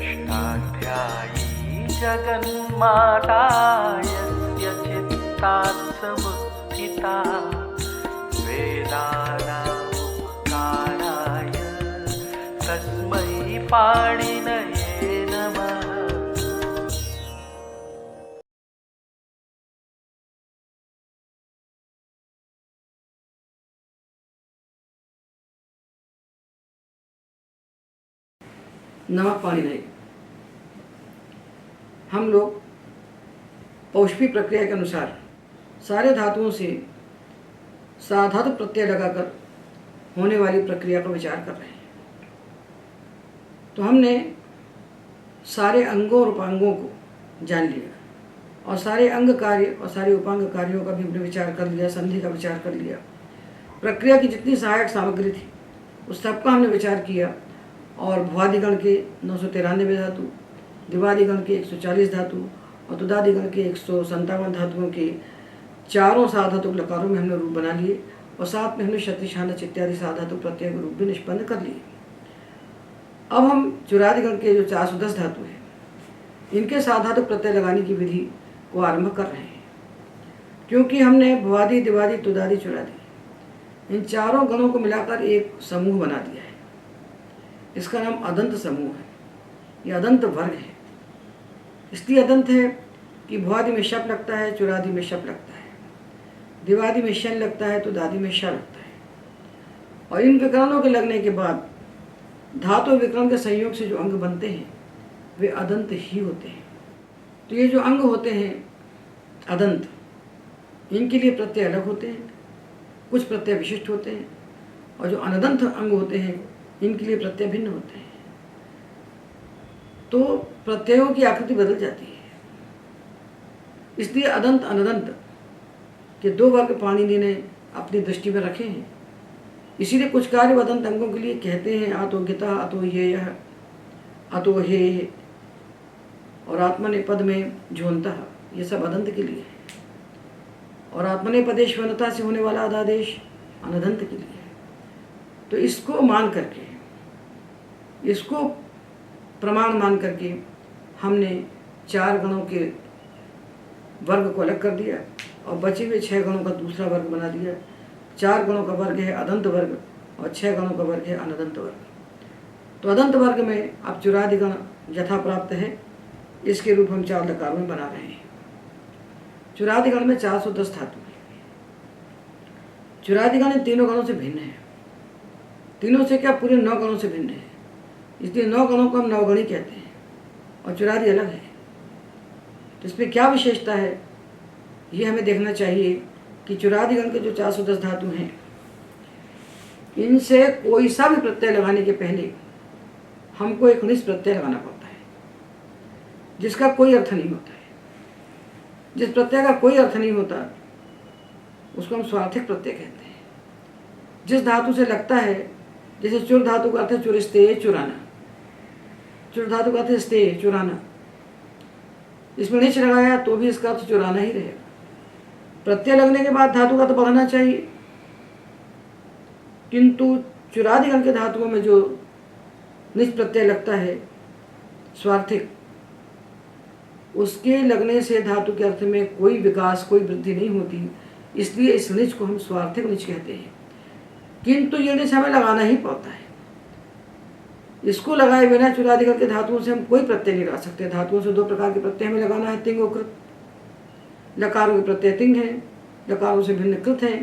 षष्ठाध्यायी जगन्माता यस्य चित्तात् समुत्थिता वेदानामुपकाराय तस्मै पाणिनये नमः। नमः पाणिनये। हम लोग पौष्पी प्रक्रिया के अनुसार सारे धातुओं से साधातु प्रत्यय लगाकर होने वाली प्रक्रिया पर विचार कर रहे हैं। तो हमने सारे अंगों और उपांगों को जान लिया और सारे अंग कार्य और सारे उपांग कार्यों का भी हमने विचार कर लिया, संधि का विचार कर लिया। प्रक्रिया की जितनी सहायक सामग्री थी उस सबका हमने विचार किया और भुवादिगण के 993 धातु, दिवादिगण के 140 धातु और तुदादिगण के 157 धातुओं के चारों साधातुक लकारों में हमने रूप बना लिए और साथ में हमने क्षति छांदस इत्यादि साधातुक प्रत्यय के रूप भी निष्पन्न कर लिए। अब हम चुरादिगण के जो 410 धातु हैं इनके साधातुक प्रत्यय लगाने की विधि को आरंभ कर रहे हैं, क्योंकि हमने भुवादि, दिवादि, तुदादि, चुरादि इन चारों गणों को मिलाकर एक समूह बना दिया है। इसका नाम अदंत समूह है। ये अदंत वर्ग है। इसलिए अदंत है कि भुवादि में शप लगता है, चुरादि में शप लगता है, दिवादि में शन लगता है, तो दादि में श लगता है। और इन विकरणों के लगने के बाद धातु विकरण के संयोग से जो अंग बनते हैं वे अदंत ही होते हैं। तो ये जो अंग होते हैं अदंत, इनके लिए प्रत्यय अलग होते हैं, कुछ प्रत्यय विशिष्ट होते हैं, और जो अनदंत अंग होते हैं इनके लिए प्रत्यय भिन्न होते हैं। तो प्रत्ययों की आकृति बदल जाती है। इसलिए अदंत अनदंत के दो वर्ग पाणिनि ने अपनी दृष्टि में रखे हैं। इसीलिए कुछ कार्य अदंत अंगों के लिए कहते हैं अतो गिता, अतो हेयः, अतो हे, और आत्मनेपद में झोंतः, ये सब अदंत के लिए है। और आत्मनेपदेश्वनता से होने वाला अदादेश अनदंत के लिए है। तो इसको मान करके, इसको प्रमाण मान करके हमने चार गणों के वर्ग को अलग कर दिया और बचे हुए 6 गणों का दूसरा वर्ग बना दिया। 4 गणों का वर्ग है अदंत वर्ग और 6 गणों का वर्ग है अनदंत वर्ग। तो अदंत वर्ग में अब चुरादिगण यथा प्राप्त है, इसके रूप हम 4 लकारों में बना रहे हैं। चुरादिगण में 410 धातु है। चुरादिगण इन तीनों गणों से भिन्न है। तीनों से क्या, पूरे 9 गणों से भिन्न है। इसलिए 9 गणों को हम नवगणी कहते हैं और चुरादि अलग है। तो इसमें क्या विशेषता है ये हमें देखना चाहिए कि चुरादिगण के जो 410 धातु हैं इनसे कोई सा भी प्रत्यय लगाने के पहले हमको एक निष्ठ प्रत्यय लगाना पड़ता है जिसका कोई अर्थ नहीं होता है। जिस प्रत्यय का कोई अर्थ नहीं होता उसको हम स्वार्थिक प्रत्यय कहते हैं। जिस धातु से लगता है, जैसे चुर धातु का अर्थ है चुरिस्ते, चुराना। चुर धातु का अर्थ है स्ते, चुराना। इसमें निच लगाया तो भी इसका अर्थ चुराना ही रहेगा। प्रत्यय लगने के बाद धातु का तो बढ़ना चाहिए, किंतु चुरादिगण के धातुओं में जो निच प्रत्यय लगता है स्वार्थिक, उसके लगने से धातु के अर्थ में कोई विकास, कोई वृद्धि नहीं होती। इसलिए इस निच को हम स्वार्थिक निच कहते हैं। किंतु ये निच हमें लगाना ही पड़ता है। इसको लगाए बिना चुरादिगण के धातुओं से हम कोई प्रत्यय नहीं लगा सकते। धातुओं से 2 प्रकार के प्रत्यय हमें लगाना है, तिंग और कृत। लकारों के प्रत्यय तिंग है, लकारों से भिन्न कृत है।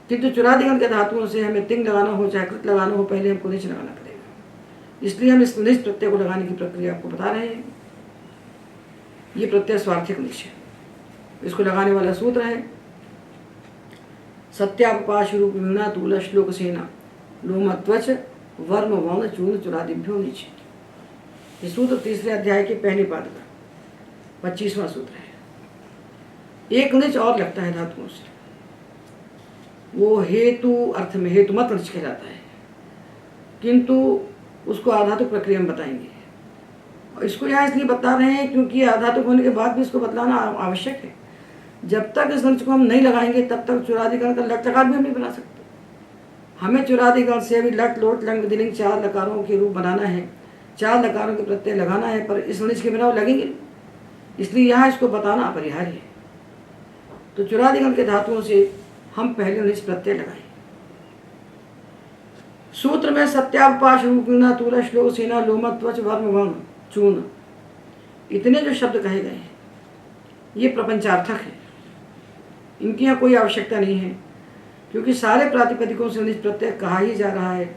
किंतु चुरादिगण के धातुओं से हमें तिंग लगाना हो चाहे कृत लगाना हो, पहले हमको निच लगाना पड़ेगा। इसलिए हम इस निच प्रत्यय को लगाने की प्रक्रिया आपको बता रहे हैं। ये प्रत्यय स्वार्थिक निच है। इसको लगाने वाला सूत्र है सत्यापाश रूप वीणा तूल श्लोक सेना लोमत्वच वर्म वर्ण चूर्ण चुरादिभ्यो नीचे। ये सूत्र 3रे अध्याय के पहले पाद का 25वां सूत्र है। एक निच और लगता है धातुओं से, वो हेतु अर्थ में हेतु मत निच कहलाता है, किंतु उसको आधातुक प्रक्रिया में बताएंगे। और इसको यहाँ इसलिए बता रहे हैं क्योंकि आधातुक होने के बाद भी इसको बतलाना आवश्यक है। जब तक इस निच को हम नहीं लगाएंगे तब तक चुरादिगण का लट लकार भी हम नहीं बना सकते। हमें चुरादिगण से अभी लट लोट लंग विधिलिंग 4 लकारों के रूप बनाना है। 4 लकारों के प्रत्यय लगाना है, पर इस णिच के बिना वो लगेंगे, इसलिए यहाँ इसको बताना अपरिहार्य है। तो चुरादिगण के धातुओं से हम पहले णिच प्रत्यय लगाए। सूत्र में सत्यावपाश रूपिणा तूल श्लोक सेना लोम त्वच वर्म वर्ण चूर्ण, इतने जो शब्द कहे गए हैं ये प्रपंचार्थक है, इनकी यहाँ कोई आवश्यकता नहीं है, क्योंकि सारे प्रातिपदिकों से णिच प्रत्यय कहा ही जा रहा है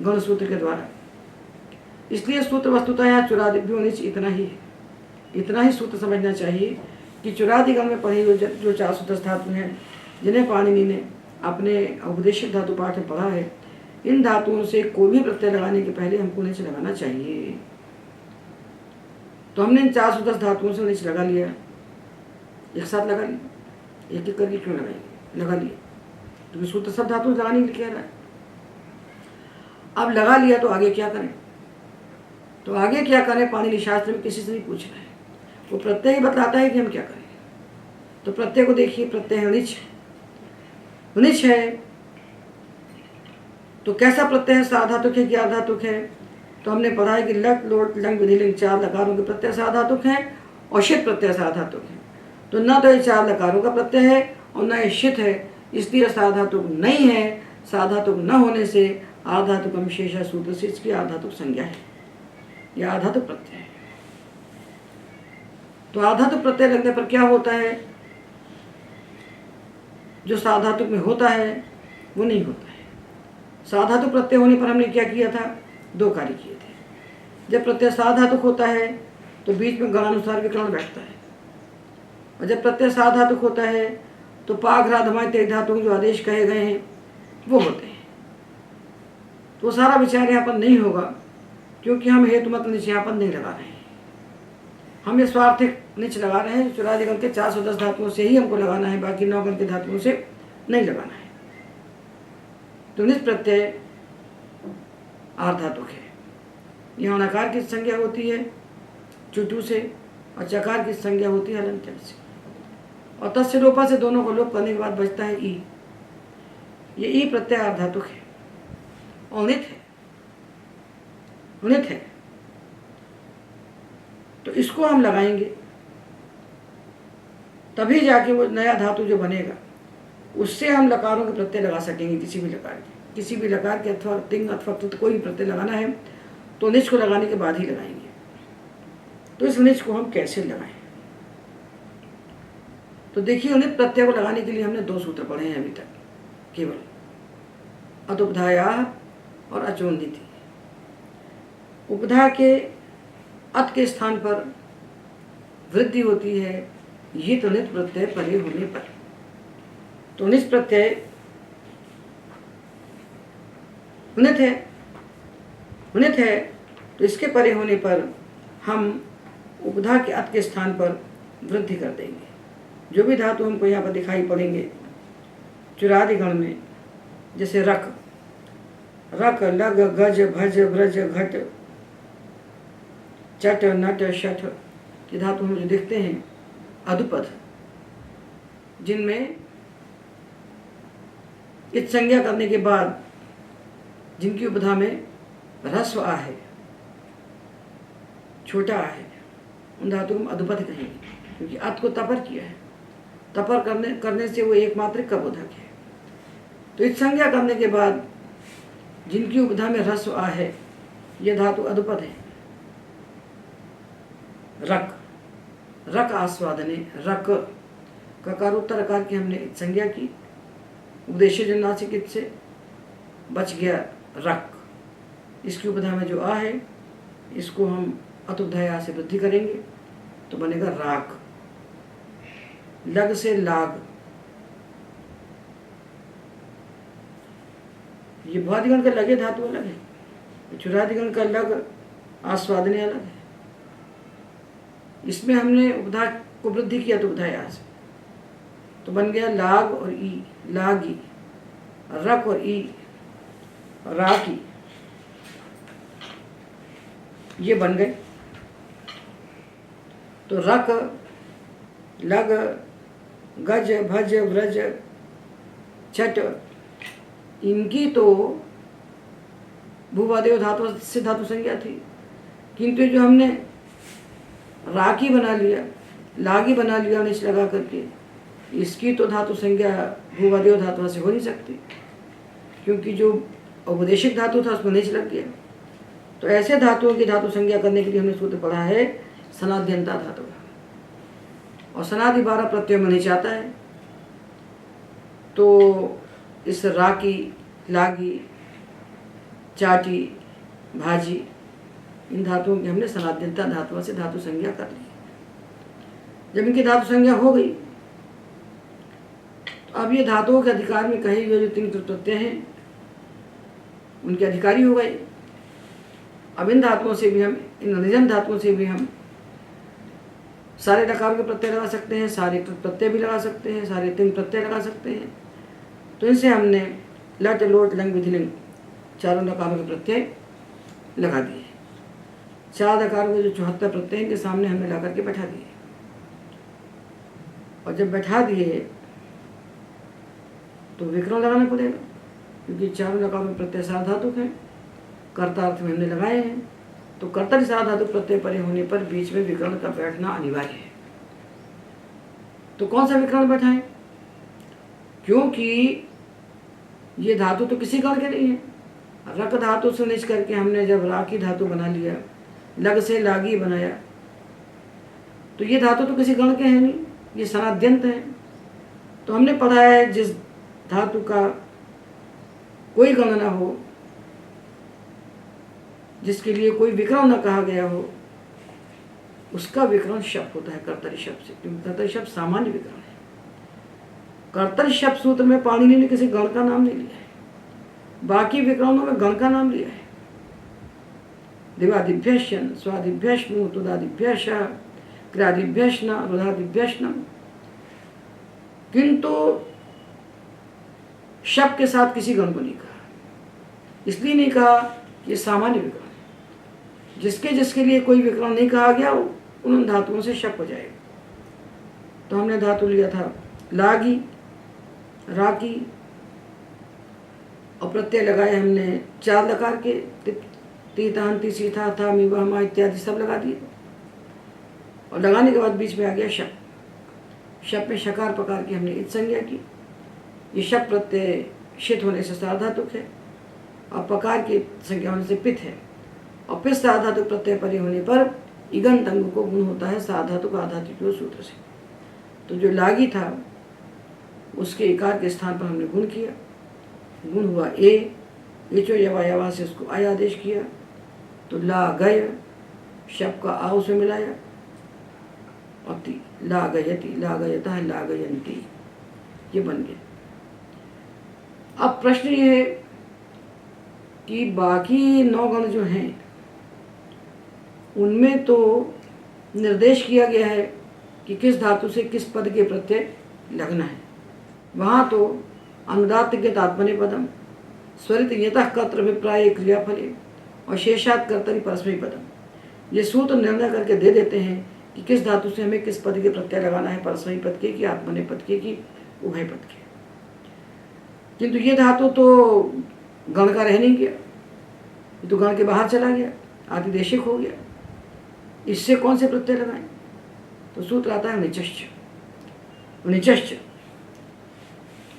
गण सूत्र के द्वारा। इसलिए सूत्र वस्तुतः यहाँ चुरादिभ्यो णिच इतना ही है। इतना ही सूत्र समझना चाहिए कि चुरादिगण में पढ़े हुए जो 410 धातु हैं, जिन्हें पाणिनि ने अपने उपदेशित धातु पाठ में पढ़ा है, इन धातुओं से कोई भी प्रत्यय लगाने के पहले हमको णिच लगाना चाहिए। तो हमने इन 410 धातुओं से णिच लगा लिया, एक साथ लगा लिया, एक एक करके क्यों लगाएंगे, लगा लिया, क्योंकि सूत्र सब धातुओं से लगाने के लिए कह रहा है। अब लगा लिया तो आगे क्या करें? तो आगे क्या करें, पाणिनि शास्त्र में किसी से नहीं पूछना है, वो प्रत्यय ही बतलाता है कि हम क्या करें। तो प्रत्यय को देखिए, प्रत्यय णिच णिच है तो कैसा प्रत्यय है, साधातुक है कि आधातुक है? तो हमने पढ़ा है कि लट लोट लंग विधिलिंग 4 लकारों के प्रत्यय साधातुक हैं और शित प्रत्यय साधातुक है। तो न तो ये 4 लकारों का प्रत्यय है और न ये शित है, इसलिए साधातुक नहीं है। साधातुक न होने से आधातुक विशेषा सूत्र से इसकी आधातुक संज्ञा है, यह आधातुक प्रत्यय है। तो आधातुक प्रत्यय लगने पर क्या होता है, जो साधातुक में होता है वो नहीं होता है। साधातुक प्रत्यय होने पर हमने क्या किया था, 2 कार्य किए थे। जब प्रत्यय साधातुक होता है तो बीच में गणानुसार विकरण बैठता है, और जब प्रत्यय साधातुक होता है तो पाघ्राधमाय तेज धातुओं जो आदेश कहे गए हैं वो होते हैं। तो सारा विचार यहाँ पर नहीं होगा, क्योंकि हम हेतु मत णिच यहाँ पर नहीं लगा रहे हैं, हम ये स्वार्थिक णिच लगा रहे हैं। चुरादिगण के 410 धातुओं से ही हमको लगाना है, बाकी 9 गण के धातुओं से नहीं लगाना है। तो णिच प्रत्यय आर्धातुक है। यहाँ नकार की संज्ञा होती है चुटू से और चकार की संज्ञा होती है हलंत से, और तस्य लोपा से दोनों को लोप करने के बाद बचता है ई। ये ई प्रत्यय आर्धातुक है और णित है, णित है। तो इसको हम लगाएंगे तभी जाके वो नया धातु जो बनेगा उससे हम लकारों के प्रत्यय लगा सकेंगे, किसी भी लकार के अथवा तिंग अथवा तो कोई भी प्रत्यय लगाना है तो णिच को लगाने के बाद ही लगाएंगे। तो इस णिच को हम कैसे लगाएं? तो देखिए, णित प्रत्यय को लगाने के लिए हमने 2 सूत्र पढ़े हैं अभी तक, केवल अतुपधाया और अचोन्दिति। उपधा के अत के स्थान पर वृद्धि होती है, ये तो णित प्रत्यय परे होने पर। तो णिच प्रत्यय णित है, तो इसके परे होने पर हम उपधा के अत के स्थान पर वृद्धि कर देंगे। जो भी धातु हमको यहाँ पर दिखाई पड़ेंगे चुरादिगण में, जैसे रक, लग, गज, भज, व्रज, घट, चट, नट, शठ, ये धातु हम जो देखते हैं अधुपद, जिनमें इत संज्ञा करने के बाद जिनकी उपधा में ह्रस्व आ है, छोटा आ है, उन धातु को हम अधुपद कहेंगे, क्योंकि अत को तपर किया है। तपर करने से वो एकमात्र कबोधक है। तो इत संज्ञा करने के बाद जिनकी उपधा में ह्रस्व आ है, ये धातु अधुपद है। रक आस्वादने, रक ककारोत्तर अकार की हमने संज्ञा की, उपदेश जन्नासिक इत से बच गया रक। इसकी उपधा में जो आ है इसको हम अतुपधाया से वृद्धि करेंगे तो बनेगा राग। लग से लाग, ये भुआदिगण का लगे धातु अलग है, चुरादिगण का लग आस्वादने अलग है। इसमें हमने उपधा को वृद्धि किया तो उपधाया से, तो बन गया लाग और ई, लागी, रक और ई, राकी, ये बन गए। तो रक, लग, गज, भज, व्रज, छठ, इनकी तो भूवादेव धातु से धातु संज्ञा थी, किंतु जो हमने राकी बना लिया, लागी बना लिया निच लगा करके, इसकी तो धातु संज्ञा भूवादेव धातु से हो नहीं सकती, क्योंकि जो औपदेशिक धातु था उसमें निच लग गया। तो ऐसे धातुओं की धातु संज्ञा करने के लिए हमने सूत्र पढ़ा है सनाद्यंता धातु, और सनादि 12 प्रत्ययों में निच आता है। तो इस राकी, लागी, चाटी, भाजी, इन धातुओं की हमने सनाद्यंता धातुओं से धातु संज्ञा कर ली। जब इनकी धातु संज्ञा हो गई तो अब ये धातुओं के अधिकार में कहे हुए जो 3 प्रत्यय हैं उनके अधिकारी हो गए। अब इन धातुओं से भी हम, इन निजंत धातुओं से भी हम सारे लकार के प्रत्यय लगा सकते हैं, सारे प्रत्यय भी लगा सकते हैं, सारे 3 प्रत्यय लगा सकते हैं। तो इनसे हमने लट, लोट, लंग, विधिलिंग चारों लकारों के प्रत्यय लगा दिए। 4 लकारों के जो 74 प्रत्यय के सामने हमने ला करके बैठा दिए, और जब बैठा दिए तो विकरण लगाना पड़ेगा, क्योंकि चारों लकारों में प्रत्यय सार्वधातुक हैं, कर्तार्थ में हमने लगाए हैं। तो कर्तरी सार्वधातुक प्रत्यय परे होने पर बीच में विकरण का बैठना अनिवार्य है। तो कौन सा विकरण बैठाएं? क्योंकि ये धातु तो किसी गण के नहीं है। रक धातु से निच करके हमने जब रा की धातु बना लिया, लग से लागी बनाया, तो ये धातु तो किसी गण के हैं नहीं, ये सनाद्यंत है। तो हमने पढ़ा है जिस धातु का कोई गण ना हो, जिसके लिए कोई विकरण न कहा गया हो, उसका विकरण शब्द होता है कर्तरी शब्द से, क्योंकि कर्तरी शब्द सामान्य विकरण है। कर्तरी शब्द सूत्र में पाणिनि ने किसी गण का नाम नहीं लिया है, बाकी विकरणों में गण का नाम लिया है। दिवादिभ्यश्चन, स्वादिभ्यश्नु, तुदादिभ्यश, क्रियादिभ्यश्न, रुधादिभ्यश्नम। किंतु शब्द के साथ किसी गण को नहीं कहा। इसलिए नहीं कहा कि सामान्य विकरण, जिसके जिसके लिए कोई विकरण नहीं कहा गया उन धातुओं से शब्द हो जाएगा। तो हमने धातु लिया था लागी, राकी, और प्रत्यय लगाए हमने 4 लकार के, तीतांति, सीथा, था, मीवा, मा इत्यादि सब लगा दिए। और लगाने के बाद बीच में आ गया शब्द। शब्द में शकार प्रकार की हमने इत संज्ञा की। ये शब्द प्रत्यय शित होने से सार्वधातुक है, और पकार की संज्ञा होने से पित है, और पित सार्वधातुक प्रत्यय परे होने पर इगंत अंग को गुण होता है सार्वधातुक आधातुक सूत्र से। तो जो लागी था उसके इकार के स्थान पर हमने गुण किया, गुण हुआ ए, इचो यवा यवा से उसको आय आदेश किया, तो ला गय शब्द का आ से मिलाया, और ती, ला गयति, ला गयता है, ला गयंती, ये बन गया। अब प्रश्न ये है कि बाकी 9 गण जो हैं उनमें तो निर्देश किया गया है कि किस धातु से किस पद के प्रत्यय लगना है। वहाँ तो अनुदात्त के तात्पर्यपदम, स्वरित यतः कर्तृ अभिप्राय क्रियाफले, और शेषात् कर्तरि परस्मै पदम, ये सूत्र निर्णय करके दे देते हैं कि किस धातु से हमें किस पद के प्रत्यय लगाना है, परस्मै पद के कि आत्मनेपद पद के कि उभय पद के। किंतु ये धातु तो गण का रह नहीं गया, ये तो गण के बाहर चला गया, आतिदेशिक हो गया। इससे कौन से प्रत्यय लगाएं? तो सूत्र आता है निचश्च। निचश्च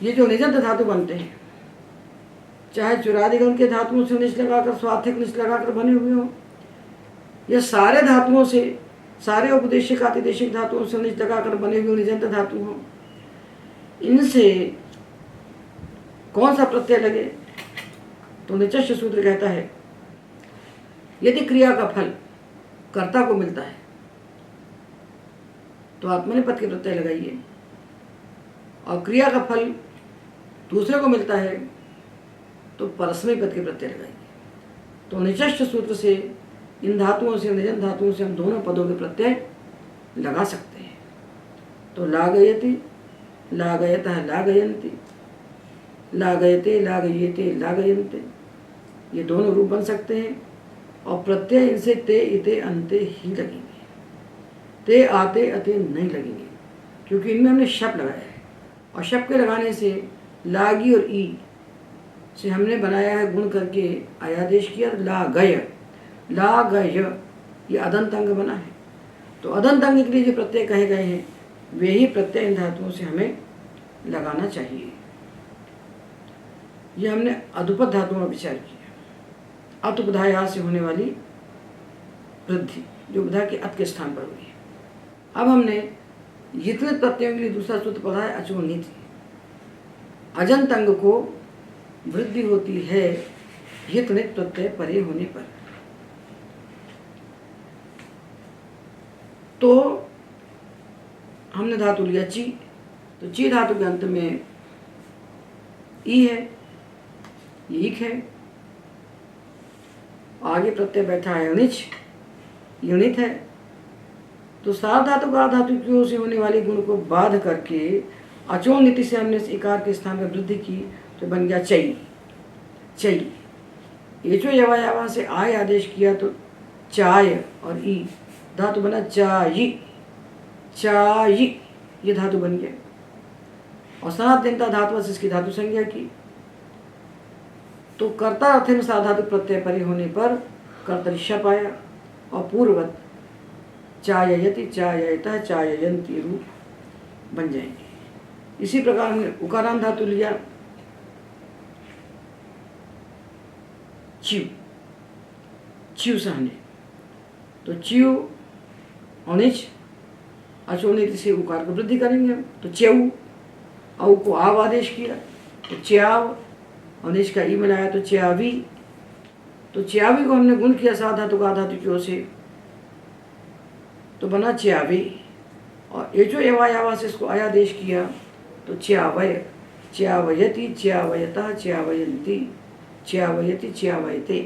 ये जो निजंत धातु बनते हैं, चाहे चुरादिगण के धातुओं से निच लगाकर, स्वार्थिक निच लगाकर बने हुए हों, या सारे धातुओं से, सारे उपदेशिक आतिदेशिक धातुओं से निच लगाकर बने हुए निजंत धातु हों, इनसे कौन सा प्रत्यय लगे? तो निचश्च सूत्र कहता है यदि क्रिया का फल कर्ता को मिलता है तो आत्मनेपद के प्रत्यय लगाइए, और क्रिया का फल दूसरे को मिलता है तो परस्मै पद के प्रत्यय लगाइए। तो निचश्च सूत्र से इन धातुओं से, निजंत धातुओं से हम दोनों पदों के प्रत्यय लगा सकते हैं। तो लागयति, लागयतः, लागयन्ति, लागयते, लागयेते, लागयन्ते, ये दोनों रूप बन सकते हैं, और प्रत्यय इनसे ते, इते, अंते ही लगेंगे। ते, आते, अते नहीं लगेंगे, क्योंकि इनमें हमने शब्द लगाया है, और शब्द के लगाने से लागी और ई से हमने बनाया है गुण करके आयादेश किया। ला गय, ला गय ये अदंत अंग बना है। तो अदंत अंग के लिए जो प्रत्यय कहे गए हैं वे ही प्रत्यय इन धातुओं से हमें लगाना चाहिए। ये हमने अधुपद धातुओं का विचार किया। अत उपधाया से होने वाली वृद्धि जो उपधा के अत के स्थान पर हुई है। अब हमने यित्वित प्रत्ययों के लिए दूसरा सूत्र पढ़ा है अचो नीति। अजंत अंग को वृद्धि होती है यित्वित प्रत्यय परे होने पर। तो हमने धातु लिया ची, तो ची धातु के अंत में ई है, ईक है, आगे प्रत्यय बैठा है अनिच, यूनित है। तो सार धातु का धातु की ओर से होने वाले गुण को बाध करके अचो नीति से हमने इकार के स्थान में वृद्धि की, तो बन गया चई। चई एचो यवायावा से आय आदेश किया तो चाय और ई धातु बना चाई। चाई ये धातु बन गया। और सनातनता धातु से इसकी धातु संज्ञा की, तो कर्ता अर्थ में साधातु प्रत्यय परे होने पर कर्तरिशप आया और पूर्ववत चाययति चाययतः चाययन्ति रूप बन जाएंगे। इसी प्रकार हमने उकारांत धातु लिया च्यू, च्यू सहने, तो च्यू अनिच अचोनित से उकार को वृद्धि करेंगे हम, तो च्यऊ, औ को आव आदेश किया तो च्याव, अनिच का ई मिलाया तो च्यावी। तो च्यावी को हमने गुण किया साधा तो का धातु की ओर से, तो बना च्यावी। और एचो एवायावा से इसको आयादेश किया तो च्यावय, च्यावयति च्यावयतः च्यावयन्ति, च्यावयति च्यावयते,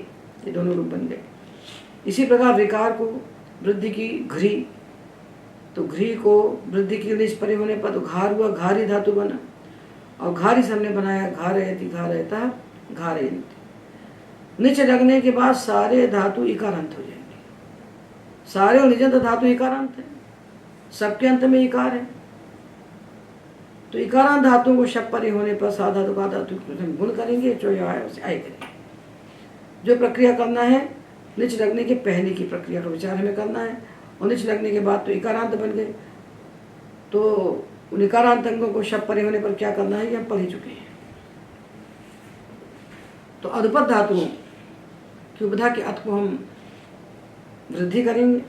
ये दोनों रूप बन गए। इसी प्रकार विकार को वृद्धि की घ्री, तो घ्री को वृद्धि की निज परे होने पर तो घार हुआ, घारी धातु बना। और घारी से हमने बनाया घारयति घारयतः घारयन्ति। निच लगने के बाद सारे धातु इकारांत हो जाएंगे। सारे और निजंत धातु इकारांत है, सबके अंत में इकार है। तो इकारांत धातुओं को शप परे होने पर सा धातु का धातु हम गुण करेंगे, जो आय उसे आय करेंगे। जो प्रक्रिया करना है निच लगने के पहले की प्रक्रिया का विचार हमें करना है। और निच लगने के बाद तो इकारांत बन गए, तो उन इकारांत अंगों को शप परे होने पर क्या करना है ये हम पढ़ ही चुके हैं। तो अधपद धातुओं की उपधा के अत को हम वृद्धि करेंगे,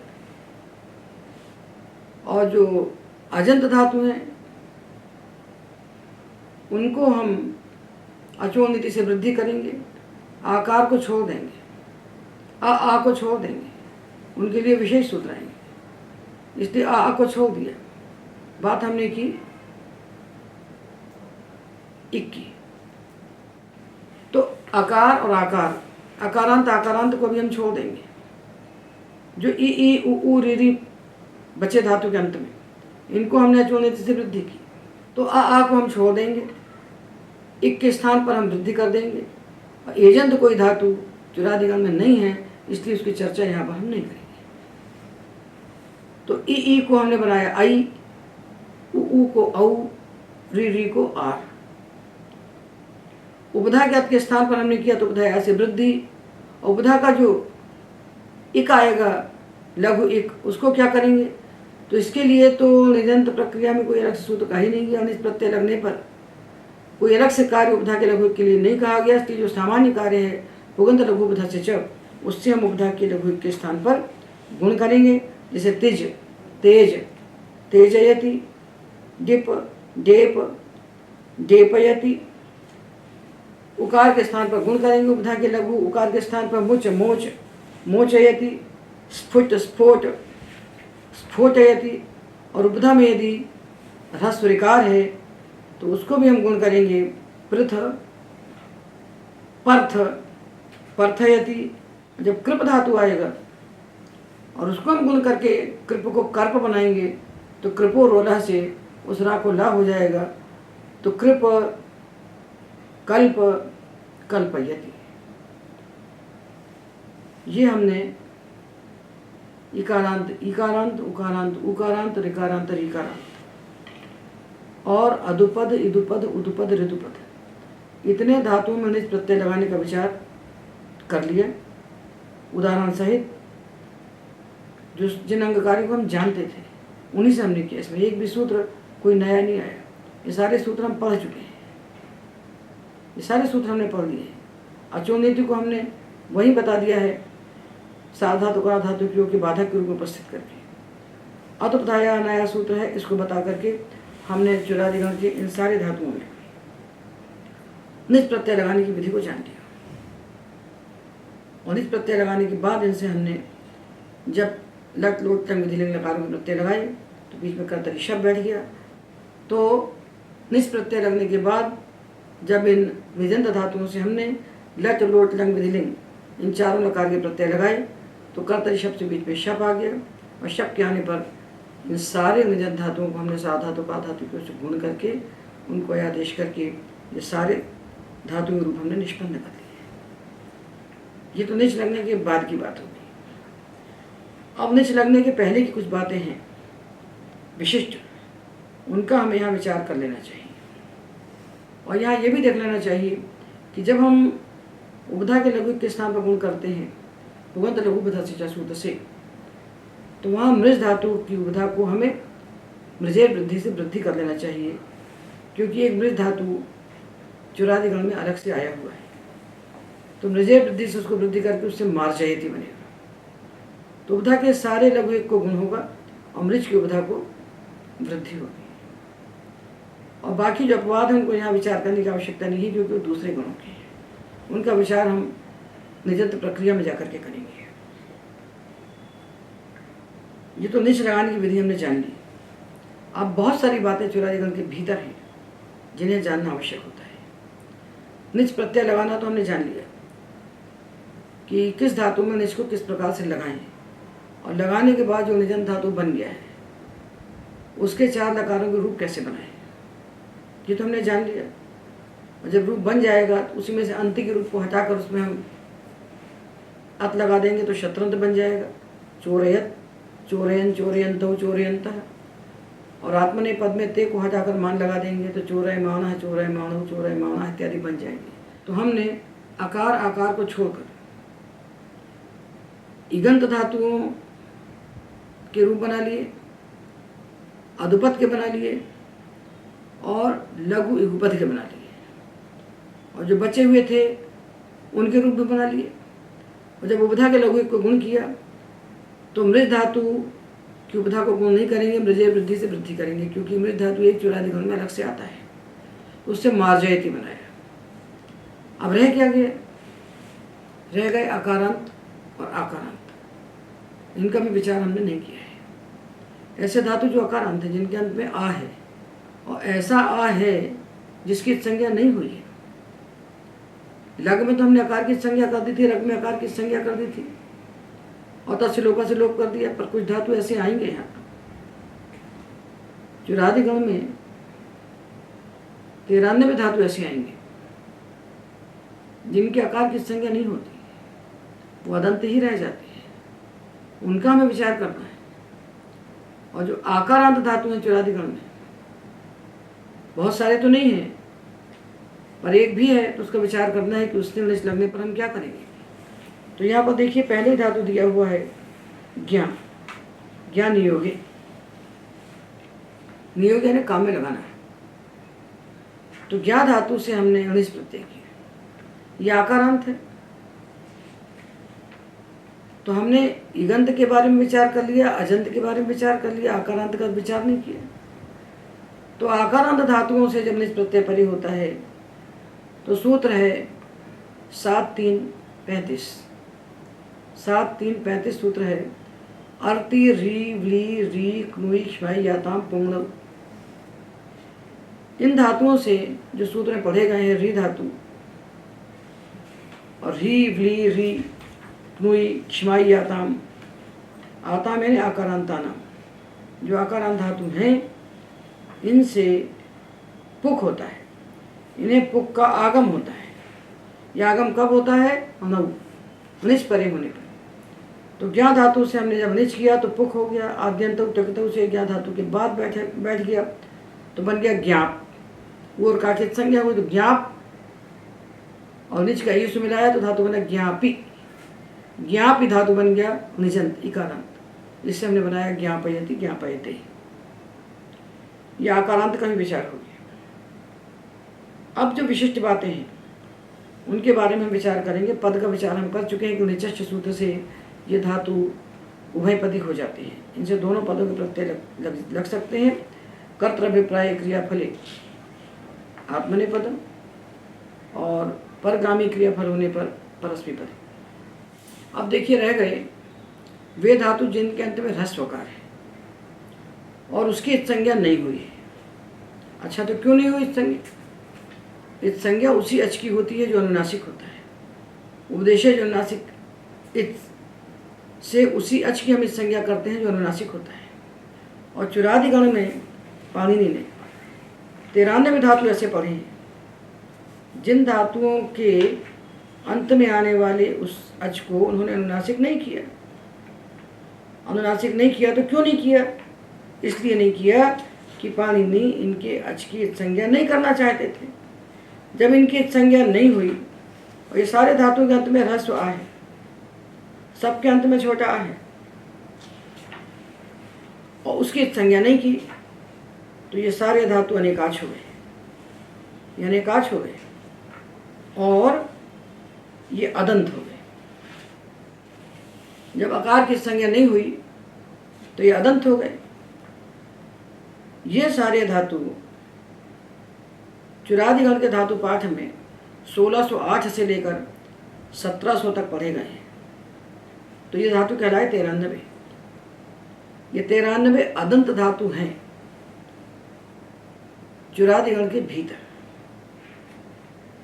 और जो अजंत धातु हैं उनको हम अचो नीति से वृद्धि करेंगे, आकार को छोड़ देंगे, आ को छोड़ देंगे, उनके लिए विशेष सूत्र आएंगे। इसलिए आ को छोड़ दिया। बात हमने की इक की। तो आकार और आकार, अकारांत आकारांत को भी हम छोड़ देंगे। जो ई उ री री बचे धातु के अंत में, इनको हमने अचो नीति से वृद्धि की, तो आ को हम छोड़ देंगे, इक के स्थान पर हम वृद्धि कर देंगे। और एजंत कोई धातु चुरादिगण में नहीं है, इसलिए उसकी चर्चा यहाँ पर हम नहीं करेंगे। तो ई को हमने बनाया आई, उ को औ, री को आर। उपधा के अत के स्थान पर हमने किया तो उपधा से वृद्धि। उपधा का जो इक आएगा लघु इक, उसको क्या करेंगे, तो इसके लिए तो निजंत प्रक्रिया में कोई अलग से सूत्र का ही नहीं गया। अनिच प्रत्यय लगने पर कोई अलग से कार्य उपधा के लघु के लिए नहीं कहा गया। इसलिए जो सामान्य कार्य है पुगंत लघु उपधा से च, उससे हम उपधा के लघु के स्थान पर गुण करेंगे। जैसे तिज, तेज, तेजयति, डिप, डेप, डेपयति। उकार के स्थान पर गुण करेंगे उपधा के लघु, उकार के स्थान पर मुच, मोच, मोचयति, स्फुट, स्फोट, स्फोटयति। और उपधा में यदि ह्रस्व ऋकार है तो उसको भी हम गुण करेंगे पृथ, पर्थ, पर्थयति। जब कृप धातु आएगा और उसको हम गुण करके कृप को कर्प बनाएंगे, तो कृपो रोला से उस रा को ला हो जाएगा, तो कृप कल्प कल्पयति। ये हमने इकारांत, इकारांत, उकारांत, उकारांत, ऋकारांत, ऋकारांत और अधुपद, इदुपद, उदुपद, ऋतुपद, इतने धातुओं में निज प्रत्यय लगाने का विचार कर लिया उदाहरण सहित। जो जिन अंग कार्यों को हम जानते थे उन्हीं से हमने किया। इसमें एक भी सूत्र कोई नया नहीं आया। ये सारे सूत्र हम पढ़ चुके हैं, ये सारे सूत्र हमने पढ़ लिए हैं। अचो नीति को हमने वही बता दिया है, साधातु का धातु क्रियों के बाधक के रूप में उपस्थित करके। अतुपधाया नया सूत्र है, इसको बता करके हमने चुरादिगण के इन सारे धातुओं में निज प्रत्यय लगाने की विधि को जान लिया। और निज प्रत्यय लगाने के बाद इनसे हमने जब लट लोट तंग विधि लिंग लकार में प्रत्यय लगाए तो बीच में कर्तरी शब्द बैठ गया। तो निज प्रत्यय लगने के बाद जब इन विजंत धातुओं से हमने लट लोट लंग विधि लिंग इन चारों लकार के प्रत्यय लगाए तो कर्तरी शब्द से बीच में शप आ गया। और शप के आने पर इन सारे विजंत धातुओं को हमने साधातु का धातु के से गुण करके उनको आदेश करके ये सारे धातु के रूप हमने निष्पन्न कर लिए। ये तो निच लगने के बाद की बात होगी। अब निच लगने के पहले की कुछ बातें हैं विशिष्ट, उनका हमें यहाँ विचार कर लेना चाहिए। और यहाँ ये भी देख लेना चाहिए कि जब हम उपधा के लघु के स्थान पर गुण करते हैं पुगंत लघु उपधा से सूत्र से, तो वहाँ मृज धातु की उपधा को हमें मृजेर वृद्धि से वृद्धि कर लेना चाहिए, क्योंकि एक मृज धातु चुरादिगण में अलग से आया हुआ है। तो मृजेर वृद्धि से उसको वृद्धि करके उससे मार्जयति बनेगा। तो उपधा के सारे लघु एक को गुण होगा और मृज की उपधा को वृद्धि होगी। और बाकी जो अपवाद हैं उनको यहाँ विचार करने की आवश्यकता नहीं है, क्योंकि वो दूसरे गुणों के हैं। उनका विचार हम निजंत प्रक्रिया में जाकर के करेंगे। ये तो निच लगाने की विधि हमने जान ली। अब बहुत सारी बातें चुरादिगण के भीतर हैं जिन्हें जानना आवश्यक होता है। निच प्रत्यय लगाना तो हमने जान लिया कि किस धातु में निच को किस प्रकार से लगाएं, और लगाने के बाद जो निजंत धातु बन गया है उसके चार लकारों के रूप कैसे बनाएं, ये तो हमने जान लिया। और जब रूप बन जाएगा तो उसी में से अंत के रूप को हटाकर उसमें हम अत लगा देंगे तो शत्रंत बन जाएगा। चोरयत, चोरयन, चोरयंतो, चोरयंतः। और आत्मने पद में ते को हटाकर मान लगा देंगे तो चोरय मानः, चोरय माणो, चोरय माणः इत्यादि बन जाएंगे। तो हमने आकार आकार को छोड़कर इगंत धातुओं के रूप बना लिए, अधुपद के बना लिए और लघु इगुपद के बना लिए। और जो बचे हुए थे उनके रूप में बना लिए। और जब उपधा के लघु को गुण किया तो मृज धातु की उपधा को गुण नहीं करेंगे, मृजेर वृद्धि से वृद्धि करेंगे, क्योंकि मृज धातु एक चुरादिगण में अलग से आता है। उससे मार्जयति बनाया। अब रह क्या गया? रह गए आकारांत और आकारांत। इनका भी विचार हमने नहीं किया है। ऐसे धातु जो आकारांत है जिनके अंत में आ है, और ऐसा आ है जिसकी संज्ञा नहीं हुई है। लग में तो हमने आकार की संज्ञा कर दी थी, रग में आकार की संज्ञा कर दी थी और तत्सलोका से लोप कर दिया। पर कुछ धातु ऐसे आएंगे यहाँ चुरादिगण में 93 धातु ऐसे आएंगे जिनके आकार की संज्ञा नहीं होती, वो अदंत ही रह जाती है। उनका हमें विचार करना है। और जो आकारांत धातु हैं चुरादिगण में बहुत सारे तो नहीं है, पर एक भी है तो उसका विचार करना है कि उसने निच लगने पर हम क्या करेंगे। तो यहाँ पर देखिए पहले ही धातु दिया हुआ है ज्ञा। ज्ञा नियोगे, नियोग यानी काम में लगाना है। तो ज्ञा धातु से हमने निच प्रत्यय किया। यह आकारांत है। तो हमने इगंत के बारे में विचार कर लिया, अजंत के बारे में विचार कर लिया, आकारांत का विचार नहीं किया। तो आकारांत धातुओं से जब निच प्रत्यय परि होता है तो सूत्र है 7-3-35। 7-3-35 सूत्र है। अर्ति री व्ली री क्नुई क्षमाई याताम पुंगल। इन धातुओं से जो सूत्र पढ़े गए हैं री धातु और री व्ली री क्नुई क्षमाई याताम, आताम यानी आकारांतानाम। जो आकारांत धातु हैं इनसे पुक होता है, इन्हें पुक का आगम होता है। यह आगम कब होता है? नौ निच परे होने पर। तो ज्ञा धातु से हमने जब निच किया तो पुक हो गया। आद्यंत टकतु से ज्ञा धातु के बाद बैठ गया तो बन गया ज्ञाप। वो और काचित संज्ञा हुई तो ज्ञाप, और निच का ई से मिलाया तो धातु बना ज्ञापी। ज्ञापी धातु बन गया निजंत इकारांत। जिससे हमने बनाया ज्ञापयति ज्ञापयते। ये आकारांत का भी विचार हो गया। अब जो विशिष्ट बातें हैं उनके बारे में हम विचार करेंगे। पद का विचार हम कर चुके हैं कि निचष्ट सूत्र से ये धातु उभयपदी हो जाती है। इनसे दोनों पदों के प्रत्यय लग सकते हैं। कर्तृभिप्राय क्रियाफले आत्मनेपदम और परगामी क्रियाफल होने पर परस्मैपदी। अब देखिए रह गए वे धातु जिनके अंत में ह्रस्वकार है और उसकी संज्ञा नहीं हुई है। अच्छा, तो क्यों नहीं हुई इस संज्ञा? इस संज्ञा उसी अच की होती है जो अनुनासिक होता है। उपदेश जो अनुनासिक इत से उसी अच की हम इस संज्ञा करते हैं जो अनुनासिक होता है। और चुरादिगण में पाणिनि ने 93 धातु ऐसे पढ़े हैं जिन धातुओं के अंत में आने वाले उस अच को उन्होंने अनुनासिक नहीं किया। अनुनासिक नहीं किया तो क्यों नहीं किया? इसलिए नहीं किया कि पाणिनि इनके अच की संज्ञा नहीं करना चाहते थे। जब इनकी संज्ञा नहीं हुई और ये सारे धातुओं के अंत में ह्रस्व आ है, सबके अंत में छोटा आ है, और उसकी संज्ञा नहीं की, तो ये सारे धातु अनेकाच हो गए। ये अनेकाच हो गए और ये अदंत हो गए। जब आकार की संज्ञा नहीं हुई तो ये अदंत हो गए। ये सारे धातु चुरादिगण के धातु पाठ में 1608 से लेकर 1700 तक पढ़े गए हैं। तो ये धातु कहलाए 93। ये 93 अदंत धातु हैं चुरादिगण के भीतर।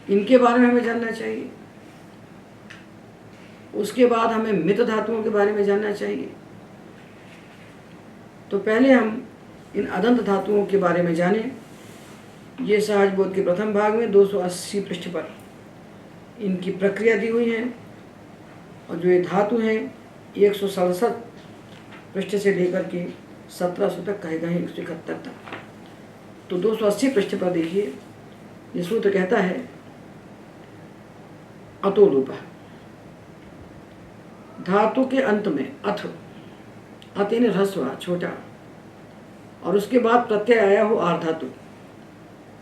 इनके बारे में हमें जानना चाहिए। उसके बाद हमें मित धातुओं के बारे में जानना चाहिए। तो पहले हम इन अदंत धातुओं के बारे में जानें। ये सहज बोध के प्रथम भाग में 280 पृष्ठ पर इनकी प्रक्रिया दी हुई है। और जो ये धातु हैं 167 पृष्ठ से लेकर के 1700 तक कहे गए हैं, 171 तक। तो 280 पृष्ठ पर देखिए, ये सूत्र कहता है अतो लोपः। धातु के अंत में अथ, अतेन ह्रस्व छोटा, और उसके बाद प्रत्यय आया हो आर्धातु,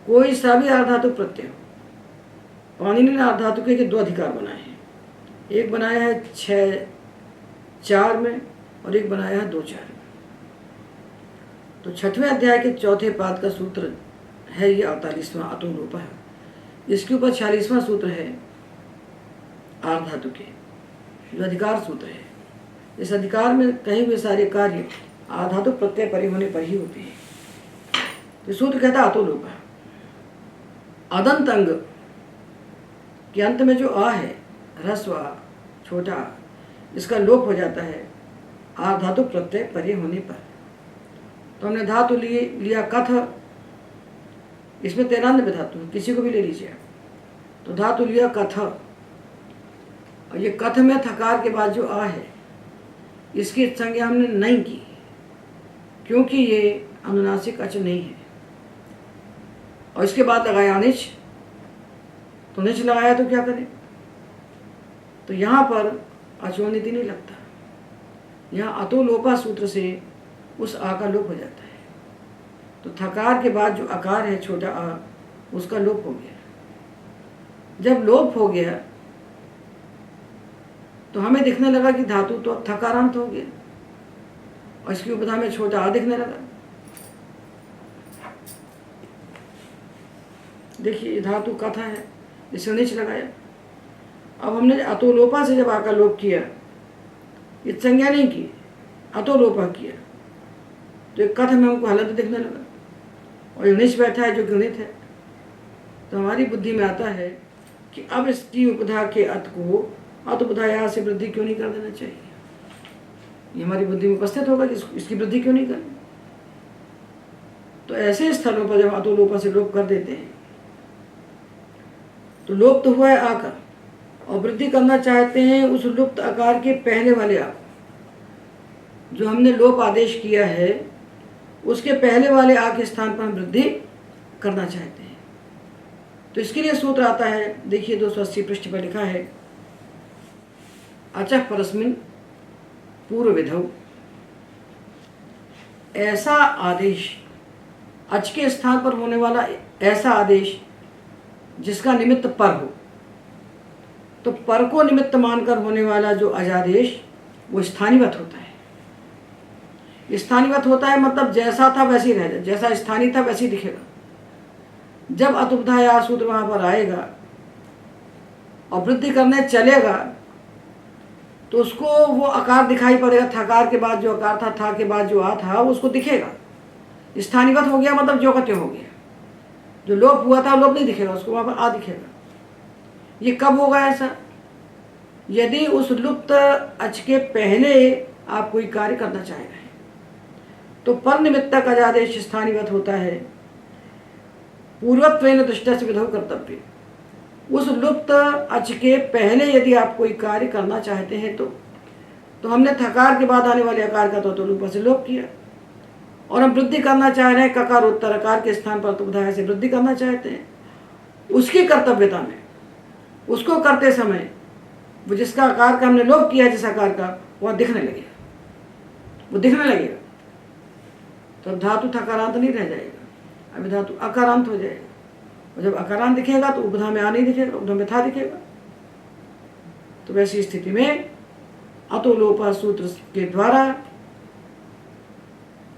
कोई सा भी आर्धातु प्रत्यय हो। पाणिनि ने आर्धातु के 2 अधिकार बनाए हैं। एक बनाया है 6-4 में और एक बनाया है 2-4 में। तो 6वें अध्याय के 4थे पाद का सूत्र है ये 48वां अतो लोपः। इसके ऊपर 46वां सूत्र है आर्धातु के, जो अधिकार सूत्र है। इस अधिकार में कहे हुए सारे कार्य आर्धातु प्रत्यय परे होने पर ही होते हैं। तो सूत्र कहता है अतो लोपः। अदंत अंग के अंत में जो आ है, ह्रस्व आ, छोटा, इसका लोप हो जाता है आर्धातु प्रत्यय परे होने पर। तो हमने धातु लिया कथ। इसमें 93 धातु, किसी को भी ले लीजिए। तो धातु लिया कथ, और ये कथ में थकार के बाद जो आ है, इसकी संज्ञा हमने नहीं की, क्योंकि ये अनुनासिक अच नहीं है। और इसके बाद लगाया निच, तो निच लगाया तो क्या करें? तो यहाँ पर अचोनिति नहीं लगता। यहाँ अतो लोपः सूत्र से उस आ का लोप हो जाता है। तो थकार के बाद जो आकार है छोटा आ, उसका लोप हो गया। जब लोप हो गया तो हमें दिखने लगा कि धातु तो थकारांत हो गया, और इसकी उपधा में छोटा आ दिखने लगा। देखिए धातु कथा है, इसे नीच लगाया। अब हमने अतोलोपा से जब आ का लोप किया, ये संज्ञा नहीं की, अतोलोपा किया, तो एक कथ में हमको हालत दिखने लगा, और ये निच बैठा है जो गणित है। तो हमारी बुद्धि में आता है कि अब इसकी उपधा के अत को अतुपधाया से वृद्धि क्यों नहीं कर देना चाहिए। ये हमारी बुद्धि में उपस्थित होगा कि इसकी वृद्धि क्यों नहीं करनी। तो ऐसे स्थलों पर जब अतोलोपा से लोप कर देते हैं तो लोप तो हुआ है आ का, और वृद्धि करना चाहते हैं उस लुप्त आकार के पहले वाले आ को। जो हमने लोप आदेश किया है उसके पहले वाले आ के स्थान पर हम वृद्धि करना चाहते हैं। तो इसके लिए सूत्र आता है, देखिए 280 पृष्ठ पर लिखा है, अचः परस्मिन् पूर्व विधौ ऐसा आदेश, अच के स्थान पर होने वाला ऐसा आदेश जिसका निमित्त पर हो। तो पर को निमित्त मानकर होने वाला जो अजादेश वो स्थानीवत होता है। स्थानीवत होता है मतलब जैसा था वैसे ही रह जाए, जैसा स्थानीय था वैसे ही दिखेगा। जब अतुब्धा या सूत्र वहाँ पर आएगा और वृद्धि करने चलेगा तो उसको वो आकार दिखाई पड़ेगा। थकार के बाद जो आकार था के बाद जो आ था वो उसको दिखेगा। स्थानीवत हो गया मतलब जो का त्यों हो गया। जो लोप हुआ था लोप नहीं दिखेगा, उसको वहाँ पर आ दिखेगा। ये कब होगा ऐसा? यदि उस लुप्त अच के पहले आप कोई कार्य करना चाह रहे हैं तो पर निमित्तक अजादेश स्थानीवत होता है। पूर्वत्वेन दृष्टि से विधौ कर्तव्य। उस लुप्त अच के पहले यदि आप कोई कार्य करना चाहते हैं तो हमने थकार के बाद आने वाले आकार का तो लुप से लोप किया, और हम वृद्धि करना चाह रहे हैं ककार उत्तर आकार के स्थान पर तुब्धा से वृद्धि करना चाहते हैं। उसकी कर्तव्यता में उसको करते समय वो जिसका आकार का हमने लोप किया, जिस आकार का, वह दिखने लगेगा, वो दिखने लगेगा। तो धातु थकारांत नहीं रह जाएगा, अभी धातु अकारांत हो जाएगा। और जब अकारांत दिखेगा तो उपधा में आ नहीं दिखेगा, उपधा में था दिखेगा। तो वैसी स्थिति में अतो लोपा सूत्र के द्वारा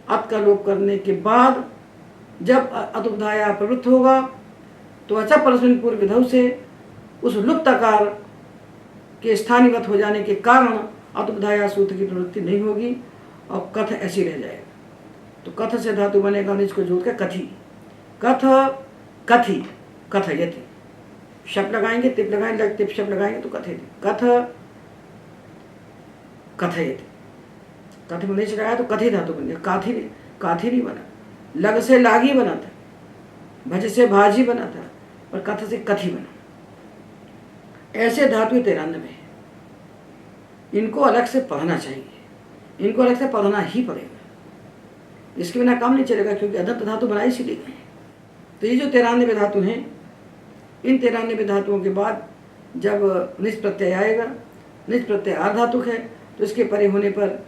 अत का लोप करने के बाद जब अतुब्धाया प्रवृत्त होगा तो अच परस्मिन् पूर्व विधौ से उस लुप्त आकार के स्थानीवत हो जाने के कारण अतुब्धाया सूत्र की प्रवृत्ति नहीं होगी और कथ ऐसी रह जाएगा। तो कथ से धातु बनेगा, इसको जोड़ के कथी, कथ कथी, कथयति। शप लगाएंगे, तिप लगाएंगे, तिप शप लगाएंगे तो कथयति, कथ कथयति। कथ में नहीं लगाया तो कथी धातु बन गया, काथी नहीं बना। लग से लागी बना था, भज से भाजी बना था, और कथ से कथी बना। ऐसे धातु 93 है। इनको अलग से पढ़ना चाहिए, इनको अलग से पढ़ना ही पड़ेगा, इसके बिना काम नहीं चलेगा, क्योंकि अदंत धातु बनाई इसीलिए गए। तो ये जो 93 धातु हैं, इन 93 धातुओं के बाद जब निज प्रत्यय आएगा, निज प्रत्यय आर धातुक है, तो इसके परे होने पर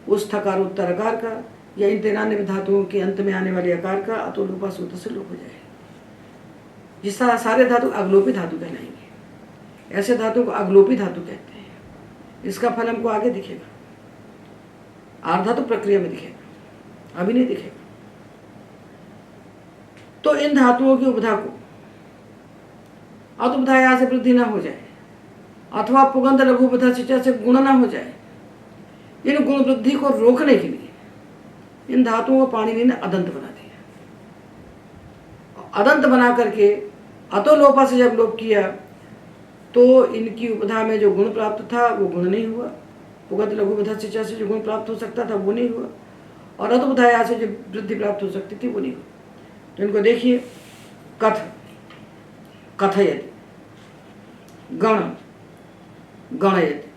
उस थकार उत्तर आकार का या इन 93 धातुओं के अंत में आने वाले आकार का अतो लोपा सूत्र से लोप हो जाएगा। जिस तरह सारे धातु अग्लोपी धातु कहलाएंगे, ऐसे धातु को अग्लोपी धातु कहते हैं। इसका फल हमको आगे दिखेगा, आर्धातु प्रक्रिया में दिखेगा, अभी नहीं दिखेगा। तो इन धातुओं की उपधा को अतुब्धाया से वृद्धि ना हो जाए अथवा पुगंध लघु उपधा से गुण ना हो जाए, इन गुण वृद्धि को रोकने के लिए इन धातुओं को पाणिनि ने अदंत बना दिया। अदंत बना करके अतो लोपा से जब लोप किया तो इनकी उपधा में जो गुण प्राप्त था वो गुण नहीं हुआ, पुगंध लघु उपधा से जो गुण प्राप्त हो सकता था वो नहीं हुआ, और अतुब्धाया से जो वृद्धि प्राप्त हो सकती थी वो नहीं हुआ। तो इनको देखिए, कथ कथयति, गण गणयति,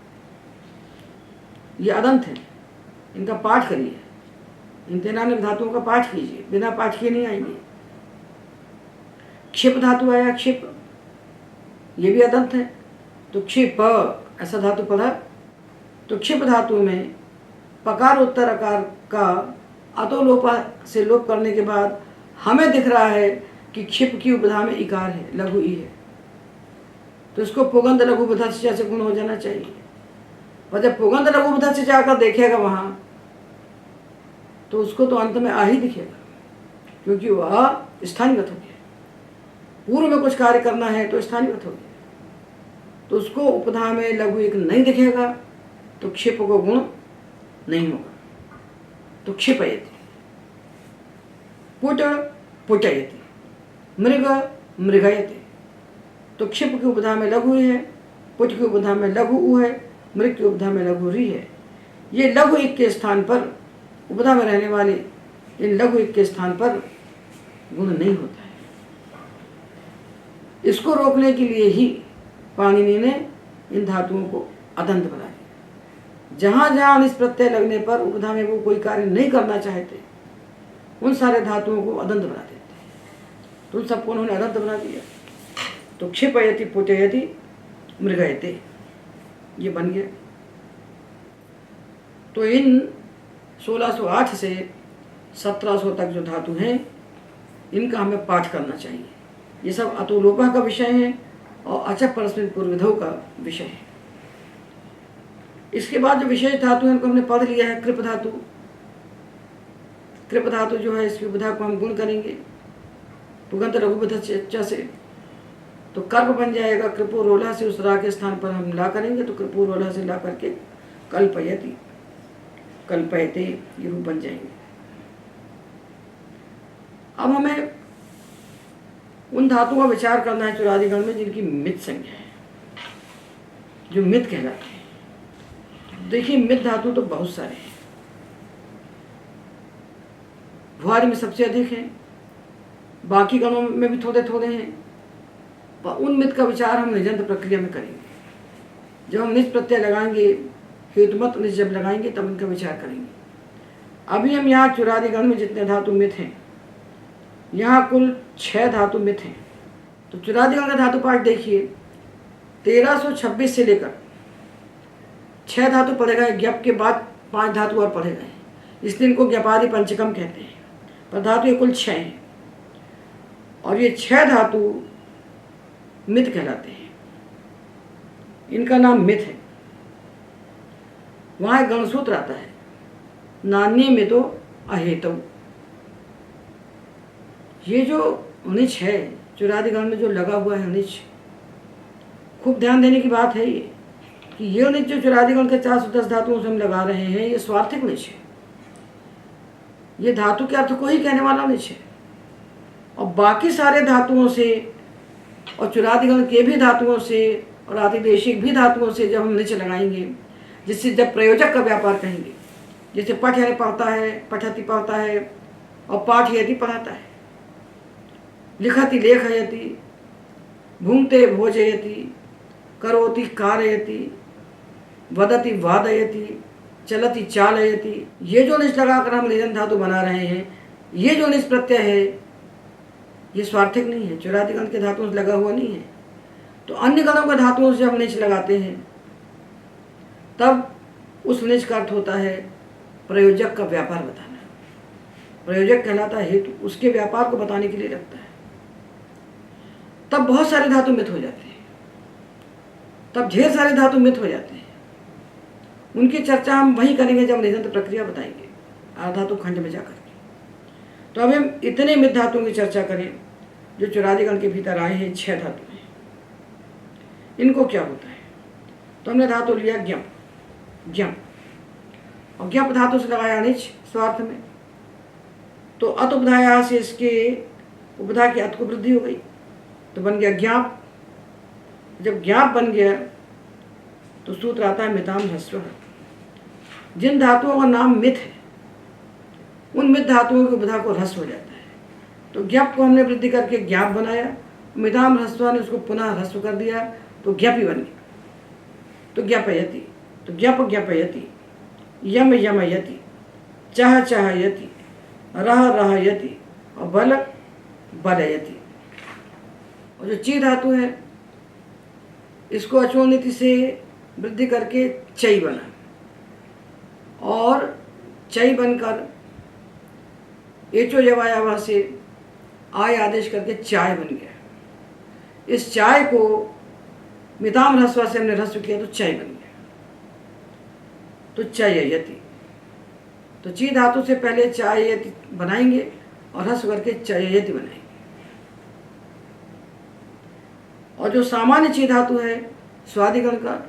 ये अदंत है। इनका पाठ करिए, इन 93 धातुओं का पाठ कीजिए, बिना पाठ किए नहीं आएंगे। क्षिप धातु आया, क्षिप, ये भी अदंत है। तो क्षिप ऐसा धातु पढ़ा, तो क्षिप धातु में पकार उत्तर आकार का अतो लोपा से लोप करने के बाद हमें दिख रहा है कि क्षिप की उपधा में इकार है, लघु ई है, तो इसको पुगंध लघु उपधा से गुण हो जाना चाहिए। और जब पुगंध लघु उपधा से जाकर देखेगा वहां तो उसको तो अंत में आ ही दिखेगा, क्योंकि वह स्थानीयत हो गया। पूर्व में कुछ कार्य करना है तो स्थानीयत हो गया, तो उसको उपधा में लघु एक नहीं दिखेगा, तो क्षिप को गुण नहीं होगा। तो क्षिपयति, पुट पुटयति, मृग मृगयति। तो क्षिप की उपधा में लघु है, पुट की उपधा में लघु उ है, मृग की उपधा में लघु री है। ये लघु एक के स्थान पर, उपधा में रहने वाले इन लघु एक के स्थान पर गुण नहीं होता है। इसको रोकने के लिए ही पाणिनि ने इन धातुओं को अदंत बना दिया। जहाँ जहाँ निज प्रत्यय लगने पर उपधा में वो कोई कार्य नहीं करना चाहते, उन सारे धातुओं को अदंत बना देते हैं। तो उन सबको उन्होंने अदंत बना दिया। तो क्षिपयति पुटयति मृगयते, ये बन गया। तो इन 1608 से 1700 तक जो धातु हैं इनका हमें पाठ करना चाहिए। ये सब अतोलोपा का विषय है और अचक परस्मिन पूर्वविधौ का विषय है। इसके बाद जो विशेष धातु है उनको हमने पढ़ लिया है। कृप धातु, कृप धातु जो है इसकी उपधा को हम गुण करेंगे पुगंत लघुबुध च से, तो कर्प बन जाएगा। कृपो रोला से उस रा के स्थान पर हम ला करेंगे तो कृपो रोला से ला करके कल्पयति, कल्पयते ये रूप बन जाएंगे। अब हमें उन धातुओं का विचार करना है चुरादिगण में जिनकी मित संज्ञा है, जो मित कहलाते हैं। देखिए मित धातु तो बहुत सारे हैं, भुआरी में सबसे अधिक है, बाकी गणों में भी थोड़े थोड़े हैं, पर उन मित का विचार हम निजंत प्रक्रिया में करेंगे। जब हम निज प्रत्यय लगाएंगे, हेतुमत निज जब लगाएंगे तब उनका विचार करेंगे। अभी हम यहाँ चुरादिगण में जितने धातु मित हैं, यहाँ कुल 6 धातु मित हैं। तो चुरादिगण का धातु पाठ देखिए, 1326 से लेकर 6 धातु पढ़े गए, ज्ञप के बाद 5 धातु और पढ़े गए, इसलिए इनको ज्ञपादि पंचकम कहते हैं। पर धातु ये कुल 6 हैं और ये 6 धातु मित कहलाते हैं, इनका नाम मित है। वहाँ एक गणसूत्र आता है, नान्य मितो अहेतु। ये जो अनिच है चुरादिगण में जो लगा हुआ है अनिच, खूब ध्यान देने की बात है ये कि ये अनिच जो चुरादिगण के 410 धातुओं से हम लगा रहे हैं ये स्वार्थिक निच है। ये धातु के अर्थ को ही कहने वाला निच है। और बाकी सारे धातुओं से और चुरादिगण के भी धातुओं से और आदिदेशिक भी धातुओं से जब हम निच लगाएंगे, जिससे जब प्रयोजक का व्यापार कहेंगे, जैसे पठ यानी पढ़ता है, पठति पढ़ता है और पाठ यदि पढ़ाता है, लिखति लेखयति, भुंक्ते भोजयति, करोति कारयति, वदति वादयति, चलति चालयति, ये जो निच लगाकर हम निजंत धातु बना रहे हैं, ये जो निच प्रत्यय है ये स्वार्थिक नहीं है, चुरादिगण के धातुओं से लगा हुआ नहीं है। तो अन्य गणों के धातुओं से हम निच लगाते हैं तब उस निच का अर्थ होता है प्रयोजक का व्यापार बताना। प्रयोजक कहलाता है हेतु, उसके व्यापार को बताने के लिए रखता है। तब बहुत सारे धातु मित हो जाते हैं, तब ढेर सारे धातु मित हो जाते हैं। उनकी चर्चा हम वहीं करेंगे जब निजंत प्रक्रिया बताएंगे आधातु खंड में जाकर के। तो अब हम इतने मित धातुओं की चर्चा करें जो चुरादिगण के भीतर आए हैं। 6 धातु हैं, इनको क्या होता है? तो हमने धातु लिया ज्ञप, ज्ञप, और ज्ञप धातु से लगाया निच स्वार्थ में, तो अत उपधाया से इसके उपधा की अत को वृद्धि हो गई तो बन गया ज्ञाप। जब ज्ञाप बन गया तो सूत्र आता है मिताम ह्रस्व। जिन धातुओं का नाम मित है उन मित धातुओं की उपधा को ह्रस्व हो जाता है। तो ज्ञप को हमने वृद्धि करके ज्ञाप बनाया, मिताम ह्रस्व ने उसको पुनः ह्रस्व कर दिया तो ज्ञपी बन गया। तो ज्ञपयति, तो ज्ञप ज्ञपयति, यम यमयति, चह चहयति, रह रहयति और बल बलयति। और जो ची धातु है इसको अचोनिति से वृद्धि करके चई बना और चई बनकर एचो जवायावा से आय आदेश करके चाय बन गया। इस चाय को मिताम ह्रस्व से हमने ह्रस्व किया तो चय बन गया। तो चययति, तो ची धातु से पहले चययति बनाएंगे और ह्रस्व करके चययति बनाएंगे। और जो सामान्य ची धातु है स्वादिगण का,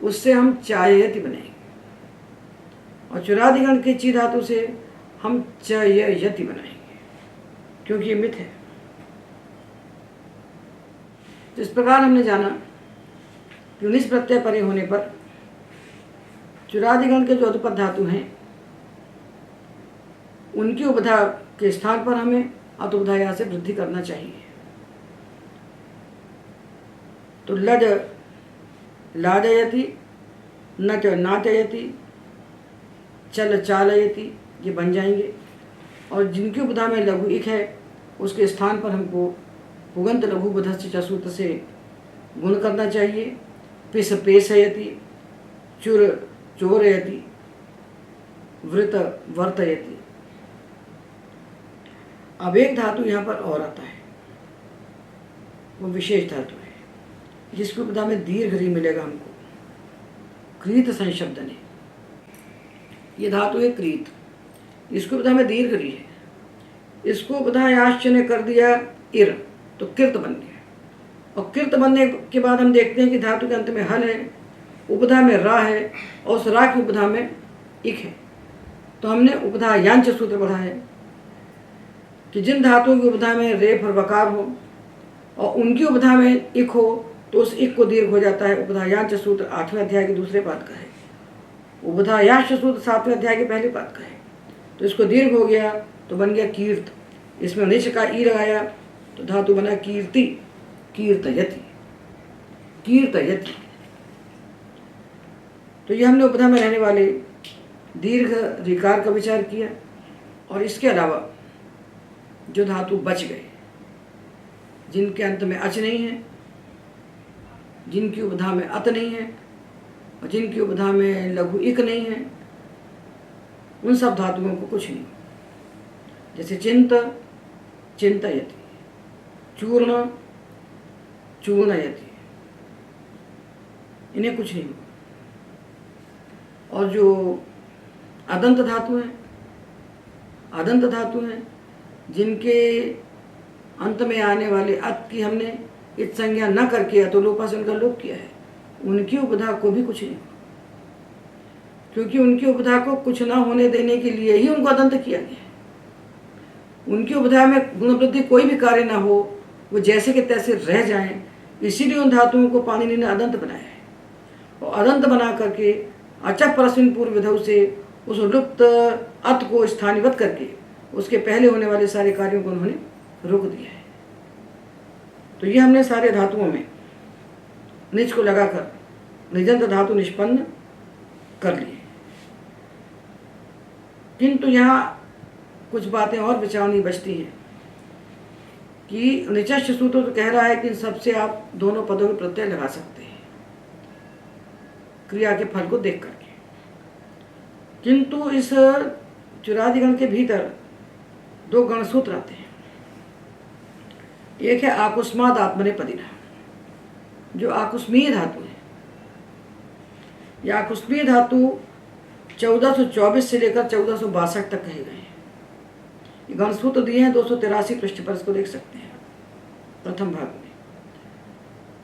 उससे हम चाययति बनाएंगे। और चुरादिगण के ची धातु से हम चययति बनाएंगे क्योंकि ये मित है। तो इस प्रकार हमने जाना कि निच प्रत्यय परे होने पर चुरादिगण के जो अधुपद धातु हैं उनकी उपधा के स्थान पर हमें अतुपधाया से वृद्धि करना चाहिए। तो लड लाडयति, नट नाटयति, चल चालयति ये बन जाएंगे। और जिनकी उपधा में लघु इक है उसके स्थान पर हमको पुगंत लघु बुधस्य सूत्र से गुण करना चाहिए। पिस पेशयति, चुर चोरयति, वृत वर्तयति, अब एक धातु यहाँ पर और आता है, वो विशेष धातु है जिसकी उपधा में दीर्घ री मिलेगा हमको, क्रीत संशब्दने। ये धातु है क्रीत, इसको उपधा में दीर्घ री है, इसको उपधा याश्च ने कर दिया इर, तो कृत बन गया। और कृत बनने के बाद हम देखते हैं कि धातु के अंत में हल है, उपधा में रा है और उस रा की उपधा में इक है। तो हमने उपधा यांच सूत्र पढ़ा है कि जिन धातुओं की उपधा में रेफ और वकार हो और उनकी उपधा में इक हो तो उस इक को दीर्घ हो जाता है। उपधा यांच सूत्र 8वें अध्याय के दूसरे पाद का है, उपधा याश्च सूत्र 7वें अध्याय के पहले पाद का है। तो इसको दीर्घ हो गया तो बन गया कीर्त, इसमें निच का ई लगाया तो धातु बना कीर्ति, कीर्तयति, कीर्तयति। तो ये हमने उपधा में रहने वाले दीर्घ ऋकार का विचार किया। और इसके अलावा जो धातु बच गए, जिनके अंत में अच नहीं है, जिनकी उपधा में अत नहीं है और जिनकी उपधा में लघु इक नहीं है, उन सब धातुओं को कुछ नहीं। जैसे चिंत, चिंतयति, चूर्ण, चूर्णयति, इन्हें कुछ नहीं। और जो अदंत धातु हैं, अदंत धातु हैं जिनके अंत में आने वाले अत की हमने इत संज्ञा न करके अतोलोपा से उनका लोप किया है, उनकी उपधा को भी कुछ नहीं, क्योंकि उनकी उपधा को कुछ ना होने देने के लिए ही उनको अदंत किया गया है। उनकी उपधा में गुणवृद्धि कोई भी कार्य ना हो, वो जैसे के तैसे रह जाएं, इसीलिए उन धातुओं को पाणिनि ने अदंत बनाया है। और अदंत बना करके अचक परस्मिन् पूर्व विधौ से उस लुप्त अत को स्थानीवत करके उसके पहले होने वाले सारे कार्यों को उन्होंने रोक दिया है। तो ये हमने सारे धातुओं में निज को लगाकर निजंत धातु निष्पन्न कर लिए। किंतु यहाँ कुछ बातें और विचारनी बचती हैं कि निचश्च सूत्र तो कह रहा है कि इन सबसे आप दोनों पदों के प्रत्यय लगा सकते हैं क्रिया के फल को देख करके। किंतु इस चुरादिगण के भीतर दो गणसूत्र आते हैं। एक है आकुस्माद आत्मनेपदिना, जो आकुस्मीय धातु है। यह आकुस्मीय धातु 1424 से लेकर 1462 तक कहे गए हैं। ये गणसूत्र दिए हैं 283 पृष्ठ पर, इसको देख सकते हैं प्रथम भाग में।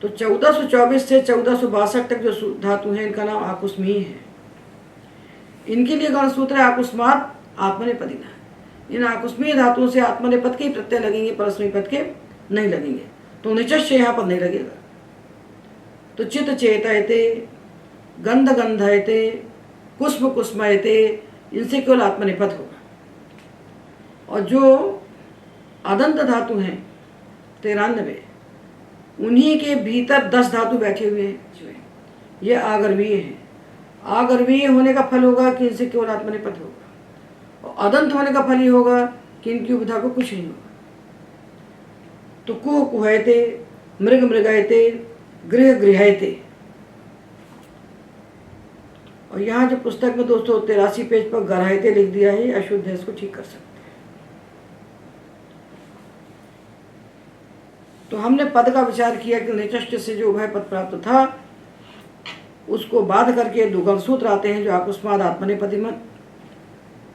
तो 1424 से 1462 तक जो धातु है इनका नाम आकुस्मीय है। इनके लिए गणसूत्र है आकुस्माद आत्मनेपदिना। इन आकुस्मीय धातुओं से आत्मनेपद के ही प्रत्यय लगेंगे, परस्मैपद पद के नहीं लगेंगे। तो निचश्च यहाँ पर नहीं लगेगा। तो चित चेतयते, गंध गंधयते, कुस्म कुस्मयते, इनसे केवल आत्मनेपद होगा। और जो अदंत धातु हैं 93, उन्हीं के भीतर 10 धातु बैठे हुए हैं। ये आगर्वीय हैं। आगर्वीय होने का फल होगा कि इनसे केवल आत्मनेपद होगा। और अदंत होने का फल ये होगा कि इनकी उपधा को कुछ नहीं होगा। तो कुह कुहयते, मृग मृगयते, गृह गृहयते। और यहाँ जो पुस्तक में 283 पेज पर गरहयते लिख दिया है, अशुद्ध है, इसको ठीक कर सकते हैं। तो हमने पद का विचार किया कि निचश्च से जो उभय पद प्राप्त था उसको बाध करके दो गणसूत्र आते हैं जो आकुस्माद आत्मनेपदिमत,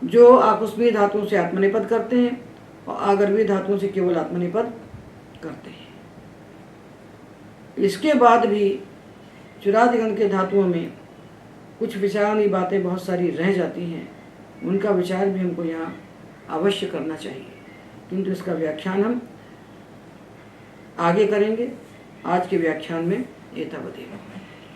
जो आकुस्मीय धातुओं से आत्मनेपद करते हैं और आगर्वीय धातुओं से केवल आत्मनेपद करते हैं। इसके बाद भी चुरादिगण के धातुओं में कुछ विचारणी बातें बहुत सारी रह जाती हैं, उनका विचार भी हमको यहाँ अवश्य करना चाहिए। किंतु इसका व्याख्यान हम आगे करेंगे। आज के व्याख्यान में एतावदेव।